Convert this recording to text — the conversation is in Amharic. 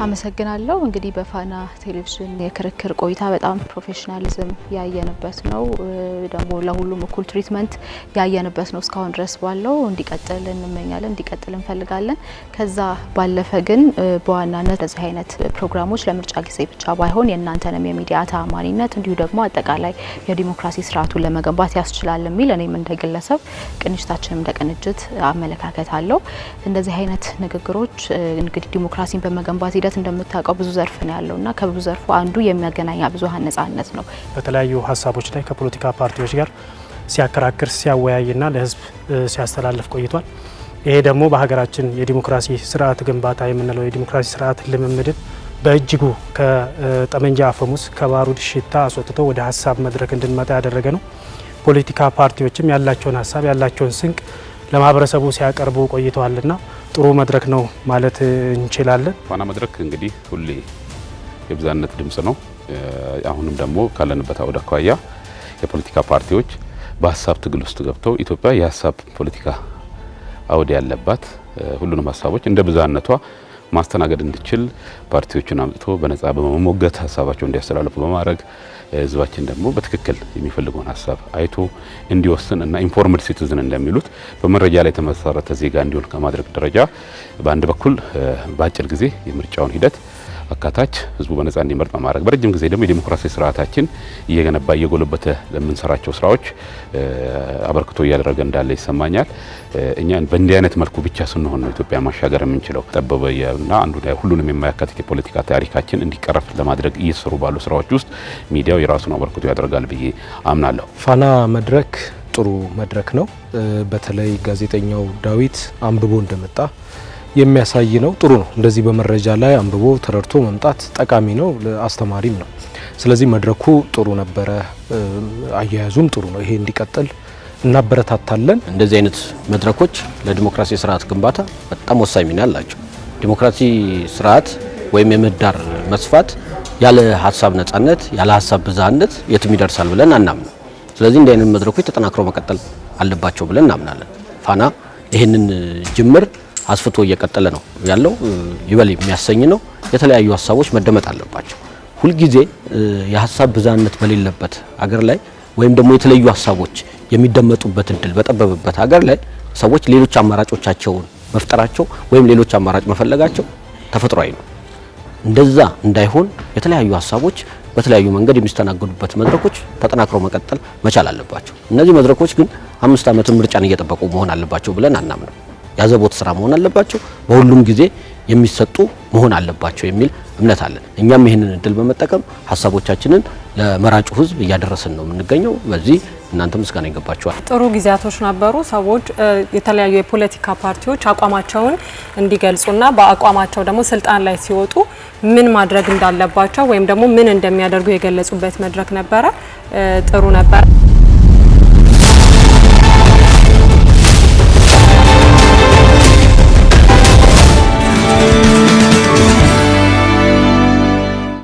አመሰግናለሁ። እንግዲህ በፋና ቴሌቪዥን የክርክር ቆይታ በጣም ፕሮፌሽናሊዝም ያየነበት ነው። ደግሞ ለሁሉም እኩል ትሪትመንት ያየነበት ነው። እስካሁን ድረስ ባለው እንዲቀጥል እንመኛለን፣ እንዲቀጥል እንፈልጋለን። ከዛ ባለፈ ግን በዋናነት እዚህ አይነት ፕሮግራሞች ለምርጫ ጊዜ ብቻ ባይሆን የእናንተንም የሚዲያ ተአማኒነት እንዲሁ ደግሞ አጠቃላይ የዲሞክራሲ ስርዓቱን ለመገንባት ያስችላል የሚል እኔም እንደግለሰብ ቅንጅታችንም እንደቅንጅት አመለካከት አለው። እንደዚህ አይነት ንግግሮች እንግዲህ ዲሞክራሲን በመገንባት ሂደት እንደምታውቀው ብዙ ዘርፍ ነው ያለውና ከብዙ ዘርፉ አንዱ የሚያገናኛ ብዙሃን ነጻነት ነው። በተለያዩ ሀሳቦች ላይ ከፖለቲካ ፓርቲዎች ጋር ሲያከራክር ሲያወያይና ለህዝብ ሲያስተላልፍ ቆይቷል። ይሄ ደግሞ በሀገራችን የዲሞክራሲ ስርዓት ግንባታ የምንለው የዲሞክራሲ ስርዓት ልምምድን በእጅጉ ከጠመንጃ አፈሙዝ ከባሩድ ሽታ አስወጥቶ ወደ ሀሳብ መድረክ እንድንመጣ ያደረገ ነው። ፖለቲካ ፓርቲዎችም ያላቸውን ሀሳብ ያላቸውን ስንቅ ለማህበረሰቡ ሲያቀርቡ ቆይተዋልና ጥሩ መድረክ ነው ማለት እንችላለን። ፋና መድረክ እንግዲህ ሁሌ የብዛነት ድምጽ ነው። አሁንም ደግሞ ካለንበት አውድ አኳያ የፖለቲካ ፓርቲዎች በሀሳብ ትግል ውስጥ ገብተው ኢትዮጵያ የሀሳብ ፖለቲካ አውድ ያለባት ሁሉንም ሀሳቦች እንደ ብዛነቷ ማስተናገድ እንድችል ፓርቲዎችን አምጥቶ በነጻ በመሞገት ሀሳባቸው እንዲያስተላልፉ በማድረግ ህዝባችን ደግሞ በትክክል የሚፈልገውን ሀሳብ አይቶ እንዲወስን እና ኢንፎርምድ ሲቲዝን እንደሚሉት በመረጃ ላይ የተመሰረተ ዜጋ እንዲሆን ከማድረግ ደረጃ በአንድ በኩል በአጭር ጊዜ የምርጫውን ሂደት አካታች ህዝቡ በነጻ እንዲመርጥ በማድረግ በረጅም ጊዜ ደግሞ የዲሞክራሲ ስርዓታችን እየገነባ እየጎለበተ ለምንሰራቸው ስራዎች አበርክቶ እያደረገ እንዳለ ይሰማኛል። እኛ በእንዲህ አይነት መልኩ ብቻ ስንሆን ነው ኢትዮጵያ ማሻገር የምንችለው። ጠበበና አንዱ ላይ ሁሉንም የማያካትት የፖለቲካ ታሪካችን እንዲቀረፍ ለማድረግ እየሰሩ ባሉ ስራዎች ውስጥ ሚዲያው የራሱን አበርክቶ ያደርጋል ብዬ አምናለሁ። ፋና መድረክ ጥሩ መድረክ ነው። በተለይ ጋዜጠኛው ዳዊት አንብቦ እንደመጣ የሚያሳይ ነው። ጥሩ ነው። እንደዚህ በመረጃ ላይ አንብቦ ተረድቶ መምጣት ጠቃሚ ነው፣ አስተማሪም ነው። ስለዚህ መድረኩ ጥሩ ነበረ፣ አያያዙም ጥሩ ነው። ይሄ እንዲቀጥል እናበረታታለን። እንደዚህ አይነት መድረኮች ለዲሞክራሲ ስርዓት ግንባታ በጣም ወሳኝ ሚና አላቸው። ዲሞክራሲ ስርዓት ወይም የምህዳር መስፋት ያለ ሀሳብ ነጻነት፣ ያለ ሀሳብ ብዝሃነት የትም ይደርሳል ብለን አናምንም። ስለዚህ እንዲህ አይነት መድረኮች ተጠናክረው መቀጠል አለባቸው ብለን እናምናለን። ፋና ይህንን ጅምር አስፍቶ እየቀጠለ ነው ያለው። ይበል የሚያሰኝ ነው። የተለያዩ ሀሳቦች መደመጥ አለባቸው። ሁልጊዜ የሀሳብ ብዝሃነት በሌለበት ሀገር ላይ ወይም ደግሞ የተለያዩ ሀሳቦች የሚደመጡበት እድል በጠበበበት ሀገር ላይ ሰዎች ሌሎች አማራጮቻቸውን መፍጠራቸው ወይም ሌሎች አማራጭ መፈለጋቸው ተፈጥሯዊ ነው። እንደዛ እንዳይሆን የተለያዩ ሀሳቦች በተለያዩ መንገድ የሚስተናገዱበት መድረኮች ተጠናክረው መቀጠል መቻል አለባቸው። እነዚህ መድረኮች ግን 5 ዓመት ምርጫን እየጠበቁ መሆን አለባቸው ብለን አናምንም። ያዘቦት ስራ መሆን አለባቸው፣ በሁሉም ጊዜ የሚሰጡ መሆን አለባቸው የሚል እምነት አለን። እኛም ይህንን እድል በመጠቀም ሀሳቦቻችንን ለመራጩ ህዝብ እያደረስን ነው የምንገኘው። በዚህ እናንተ ምስጋና ይገባችኋል። ጥሩ ጊዜያቶች ነበሩ። ሰዎች የተለያዩ የፖለቲካ ፓርቲዎች አቋማቸውን እንዲገልጹና በአቋማቸው ደግሞ ስልጣን ላይ ሲወጡ ምን ማድረግ እንዳለባቸው ወይም ደግሞ ምን እንደሚያደርጉ የገለጹበት መድረክ ነበረ። ጥሩ ነበር።